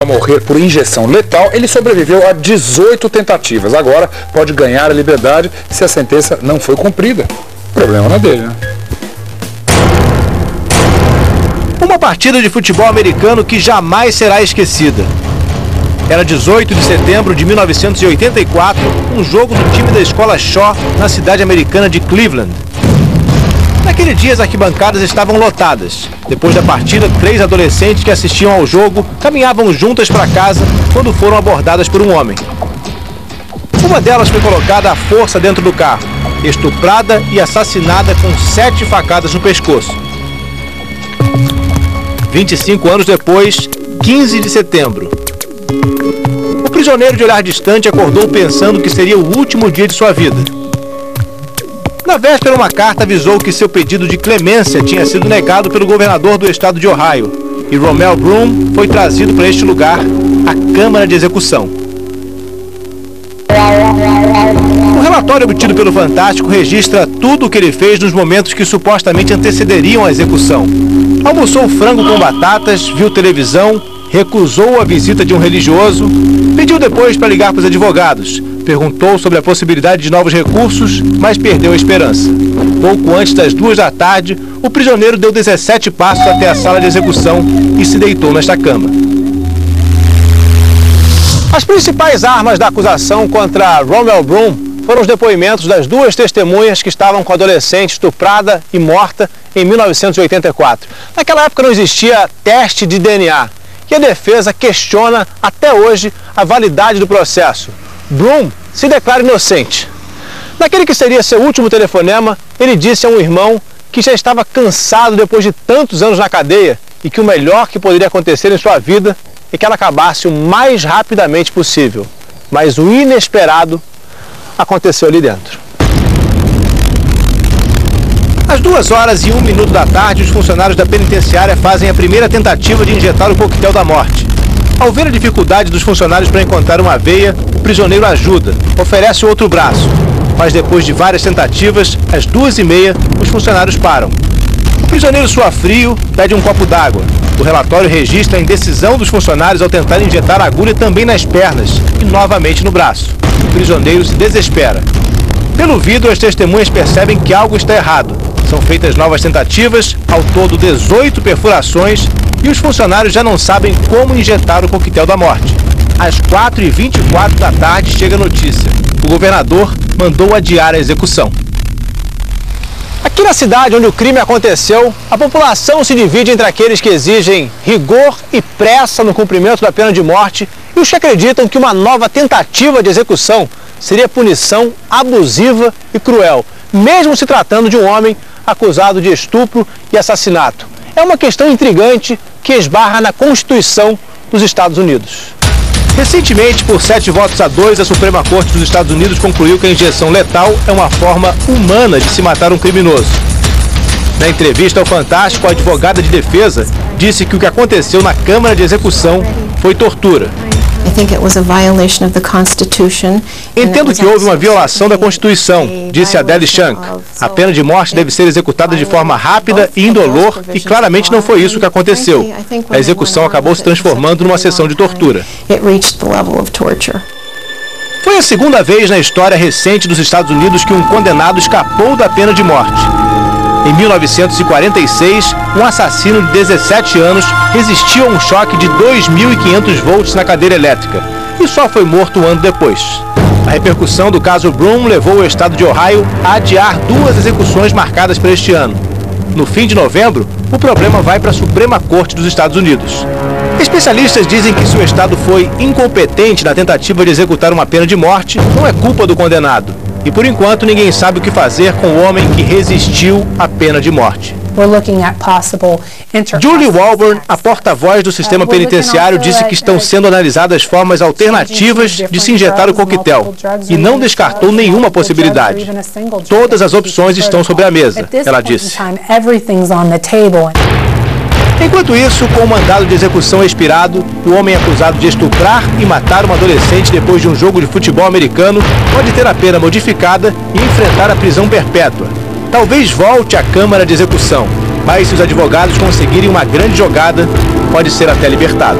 Morrer por injeção letal, ele sobreviveu a 18 tentativas. Agora pode ganhar a liberdade se a sentença não foi cumprida. O problema não é dele, né? Uma partida de futebol americano que jamais será esquecida. Era 18 de setembro de 1984, um jogo do time da escola Shaw na cidade americana de Cleveland. Naquele dia as arquibancadas estavam lotadas. Depois da partida, 3 adolescentes que assistiam ao jogo caminhavam juntas para casa quando foram abordadas por um homem. Uma delas foi colocada à força dentro do carro, estuprada e assassinada com 7 facadas no pescoço. 25 anos depois, 15 de setembro. O prisioneiro de olhar distante acordou pensando que seria o último dia de sua vida. Na véspera, uma carta avisou que seu pedido de clemência tinha sido negado pelo governador do estado de Ohio e Romel Broom foi trazido para este lugar, a Câmara de Execução. O relatório obtido pelo Fantástico registra tudo o que ele fez nos momentos que supostamente antecederiam a execução. Almoçou frango com batatas, viu televisão, recusou a visita de um religioso, pediu depois para ligar para os advogados, perguntou sobre a possibilidade de novos recursos, mas perdeu a esperança. Pouco antes das 2 da tarde, o prisioneiro deu 17 passos até a sala de execução e se deitou nesta cama. As principais armas da acusação contra Romel Broom foram os depoimentos das 2 testemunhas que estavam com a adolescente estuprada e morta em 1984. Naquela época não existia teste de DNA e a defesa questiona até hoje a validade do processo. Broom se declara inocente. Naquele que seria seu último telefonema, ele disse a um irmão que já estava cansado depois de tantos anos na cadeia e que o melhor que poderia acontecer em sua vida é que ela acabasse o mais rapidamente possível. Mas o inesperado aconteceu ali dentro. Às 2h01 da tarde, os funcionários da penitenciária fazem a primeira tentativa de injetar o coquetel da morte. Ao ver a dificuldade dos funcionários para encontrar uma veia, o prisioneiro ajuda, oferece o outro braço. Mas depois de várias tentativas, às 2h30, os funcionários param. O prisioneiro sua frio, pede um copo d'água. O relatório registra a indecisão dos funcionários ao tentar injetar a agulha também nas pernas e novamente no braço. O prisioneiro se desespera. Pelo vidro, as testemunhas percebem que algo está errado. São feitas novas tentativas, ao todo 18 perfurações, e os funcionários já não sabem como injetar o coquetel da morte. Às 4h24 da tarde chega a notícia. O governador mandou adiar a execução. Aqui na cidade onde o crime aconteceu, a população se divide entre aqueles que exigem rigor e pressa no cumprimento da pena de morte e os que acreditam que uma nova tentativa de execução seria punição abusiva e cruel, mesmo se tratando de um homem acusado de estupro e assassinato. É uma questão intrigante que esbarra na Constituição dos Estados Unidos. Recentemente, por 7-2, a Suprema Corte dos Estados Unidos concluiu que a injeção letal é uma forma humana de se matar um criminoso. Na entrevista ao Fantástico, a advogada de defesa disse que o que aconteceu na Câmara de Execução foi tortura. Entendo que houve uma violação da Constituição, disse Adele Shank. A pena de morte deve ser executada de forma rápida e indolor e claramente não foi isso que aconteceu. A execução acabou se transformando numa sessão de tortura. Foi a segunda vez na história recente dos Estados Unidos que um condenado escapou da pena de morte. Em 1946, um assassino de 17 anos resistiu a um choque de 2.500 volts na cadeira elétrica e só foi morto um ano depois. A repercussão do caso Broom levou o estado de Ohio a adiar 2 execuções marcadas para este ano. No fim de novembro, o problema vai para a Suprema Corte dos Estados Unidos. Especialistas dizem que se o estado foi incompetente na tentativa de executar uma pena de morte, não é culpa do condenado. E por enquanto ninguém sabe o que fazer com o homem que resistiu à pena de morte. Julie Walburn, a porta-voz do sistema penitenciário, disse que estão sendo analisadas formas alternativas de se injetar o coquetel e não descartou nenhuma possibilidade. Todas as opções estão sobre a mesa, ela disse. Enquanto isso, com o mandado de execução expirado, o homem acusado de estuprar e matar uma adolescente depois de um jogo de futebol americano pode ter a pena modificada e enfrentar a prisão perpétua. Talvez volte à Câmara de Execução, mas se os advogados conseguirem uma grande jogada, pode ser até libertado.